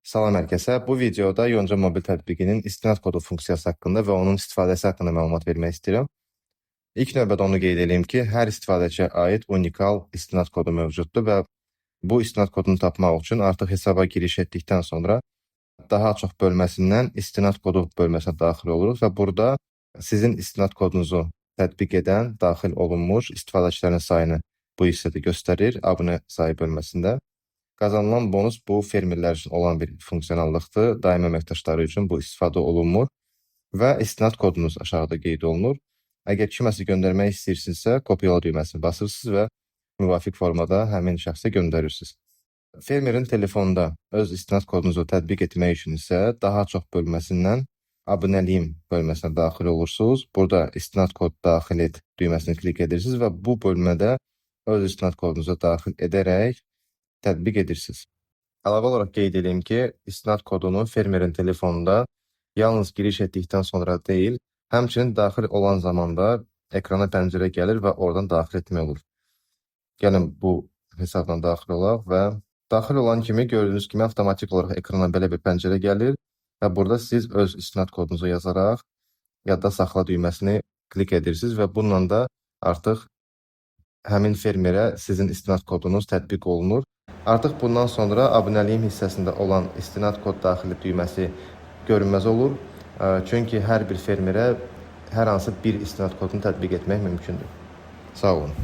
Salam hər kəsə. Bu videoda Yonca mobil tətbiqinin istinad kodu funksiyası haqqında və onun istifadəsi haqqında məlumat vermək istəyirəm. İlk növbədə onu qeyd edeyim ki, hər istifadəçiyə aid unikal istinad kodu mövcuddur və bu istinad kodunu tapmaq üçün artıq hesaba giriş etdikdən sonra daha çox bölməsindən istinad kodu bölməsinə daxil oluruq və burada sizin istinad kodunuzu tətbiq edən daxil olunmuş istifadəçilərin sayını bu hissədə göstərir, abunə sayı bölməsində. Qazanılan bonus bu fermerlər üçün olan bir funksionallıqdır. Daimi əməkdaşları üçün bu istifadə olunmur və istinad kodunuz aşağıda qeyd olunur. Əgər kiməsə göndərmək istəyirsinizsə, kopyala düyməsini basırsınız və müvafiq formada həmin şəxsə göndərirsiniz. Fermerin telefonda öz istinad kodunuzu tətbiq etmək üçün isə daha çox bölməsindən abunəliyim bölməsinə daxil olursunuz. Burada istinad kod daxil et düyməsini klik edirsiniz və bu bölmədə öz istinad kodunuzu daxil edərək tətbiq edirsiniz. Əlavə olaraq qeyd edeyim ki, istinad kodunu fermerin telefonunda yalnız giriş etdikdən sonra deyil, həmçinin daxil olan zamanda ekrana pəncərə gəlir və oradan daxil etmək olur. Gəlin bu hesabdan daxil olaq və daxil olan kimi gördüyünüz kimi avtomatik olaraq ekrana belə bir pəncərə gəlir və burada siz öz istinad kodunuzu yazaraq yadda saxla düyməsini klik edirsiniz və bununla da artıq həmin fermerə sizin istinad kodunuz tətbiq olunur. Artıq bundan sonra abunəliyim hissəsində olan istinad kod daxili düyməsi görünməz olur. Çünki hər bir fermerə hər hansı bir istinad kodunu tətbiq etmək mümkündür. Sağ olun.